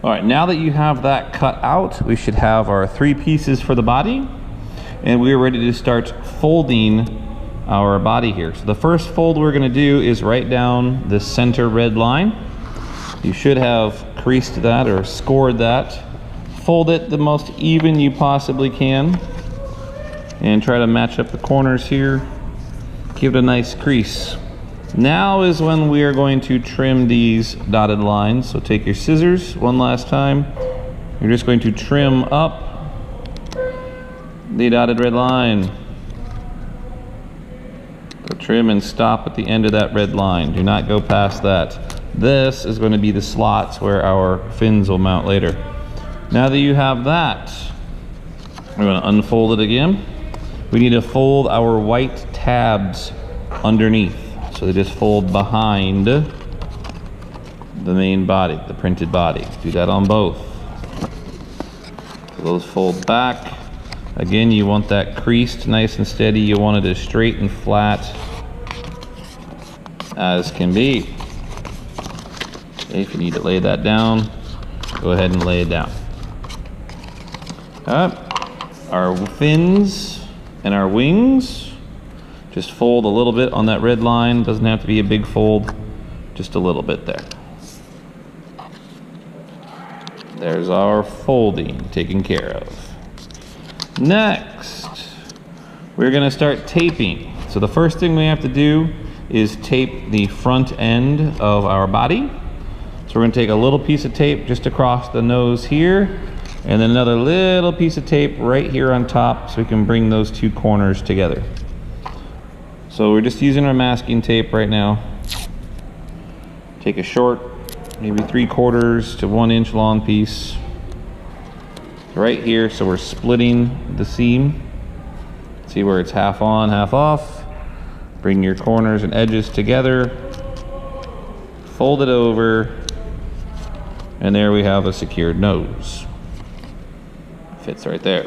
All right, now that you have that cut out, we should have our 3 pieces for the body, and we're ready to start folding our body here. So the first fold we're gonna do is right down the center red line. You should have creased that or scored that. Fold it the most even you possibly can, and try to match up the corners here. Give it a nice crease. Now is when we are going to trim these dotted lines. So take your scissors one last time. You're just going to trim up the dotted red line. So trim and stop at the end of that red line. Do not go past that. This is going to be the slots where our fins will mount later. Now that you have that, we're going to unfold it again. We need to fold our white tabs underneath. So they just fold behind the main body, the printed body. Do that on both. So those fold back. Again, you want that creased nice and steady. You want it as straight and flat as can be. Okay, if you need to lay that down, go ahead and lay it down. Our fins and our wings, just fold a little bit on that red line. Doesn't have to be a big fold, just a little bit there. There's our folding taken care of. Next, we're gonna start taping. So the first thing we have to do is tape the front end of our body. So we're gonna take a little piece of tape just across the nose here, and then another little piece of tape right here on top so we can bring those 2 corners together. So we're just using our masking tape right now. Take a short, maybe 3/4 to 1 inch long piece right here, so we're splitting the seam. See where it's half on, half off. Bring your corners and edges together, fold it over, and there we have a secured nose. Fits right there.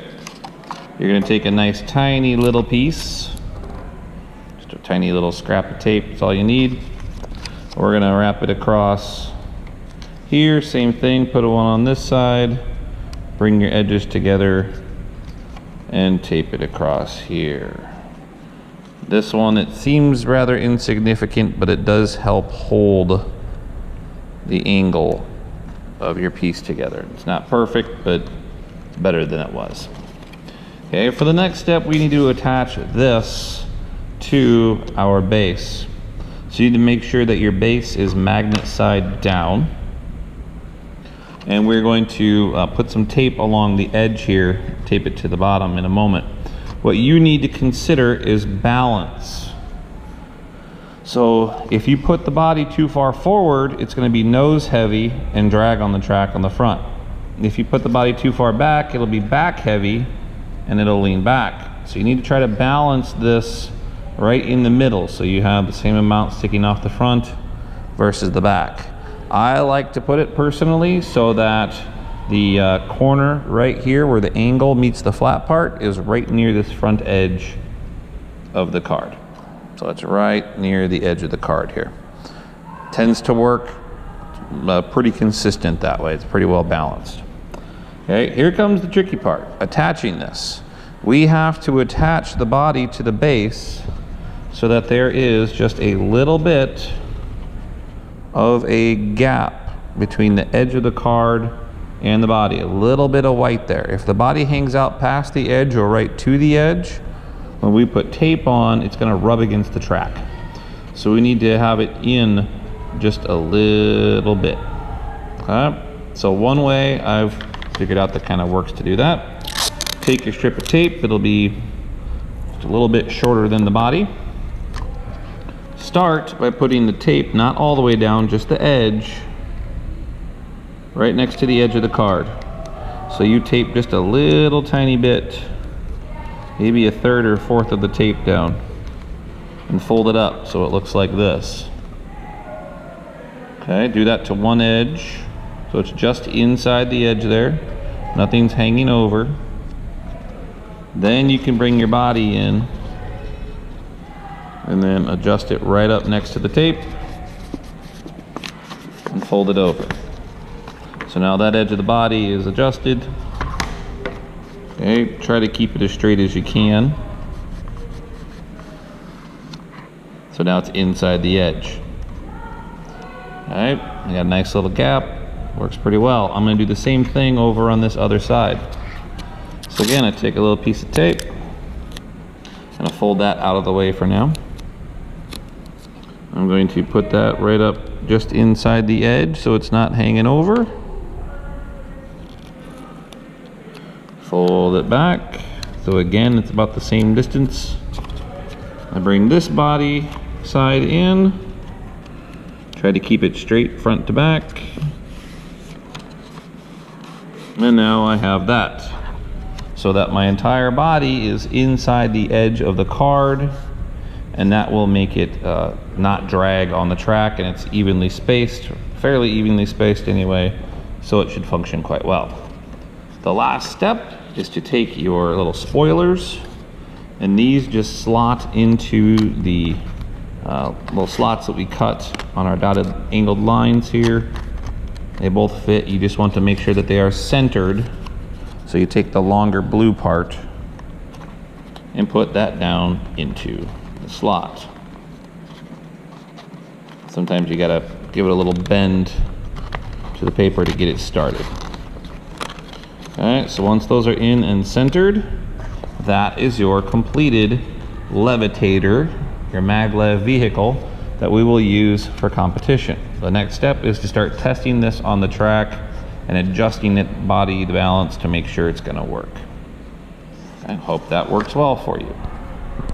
You're gonna take a nice tiny little piece, just a tiny little scrap of tape, that's all you need. We're gonna wrap it across here, same thing, put one on this side, bring your edges together, and tape it across here. This one, it seems rather insignificant, but it does help hold the angle of your piece together. It's not perfect, but it's better than it was. Okay, for the next step, we need to attach this to our base. So you need to make sure that your base is magnet side down. And we're going to put some tape along the edge here, tape it to the bottom in a moment. What you need to consider is balance. So if you put the body too far forward, it's going to be nose heavy and drag on the track on the front. If you put the body too far back, it'll be back heavy and it'll lean back. So you need to try to balance this right in the middle so you have the same amount sticking off the front versus the back. I like to put it personally so that the corner right here where the angle meets the flat part is right near this front edge of the card. So it's right near the edge of the card here. Tends to work pretty consistent that way. It's pretty well balanced. Okay, here comes the tricky part, attaching this. We have to attach the body to the base so that there is just a little bit of a gap between the edge of the card and the body, a little bit of white there. If the body hangs out past the edge or right to the edge, when we put tape on, it's going to rub against the track. So we need to have it in just a little bit. Okay? So one way I've figured out that kind of works to do that. Take your strip of tape, it'll be just a little bit shorter than the body. Start by putting the tape not all the way down, just the edge, right next to the edge of the card. So you tape just a little tiny bit, maybe a third or fourth of the tape down, and fold it up so it looks like this. Okay, do that to one edge, so it's just inside the edge there, nothing's hanging over. Then you can bring your body in and then adjust it right up next to the tape and fold it over. So now that edge of the body is adjusted. Okay, try to keep it as straight as you can. So now it's inside the edge. All right, I got a nice little gap. Works pretty well. I'm gonna do the same thing over on this other side. So again, I take a little piece of tape and I fold that out of the way for now. I'm going to put that right up just inside the edge so it's not hanging over. Fold it back. So again, it's about the same distance. I bring this body side in. Try to keep it straight front to back. And now I have that. So that my entire body is inside the edge of the card, and that will make it not drag on the track, and it's evenly spaced, fairly evenly spaced anyway, so it should function quite well. The last step is to take your little spoilers, and these just slot into the little slots that we cut on our dotted angled lines here. They both fit. You just want to make sure that they are centered. So you take the longer blue part and put that down into the slot. Sometimes you gotta give it a little bend to the paper to get it started. All right, so once those are in and centered, that is your completed Levitator, your MagLev vehicle that we will use for competition. The next step is to start testing this on the track and adjusting it body balance to make sure it's gonna work. I hope that works well for you.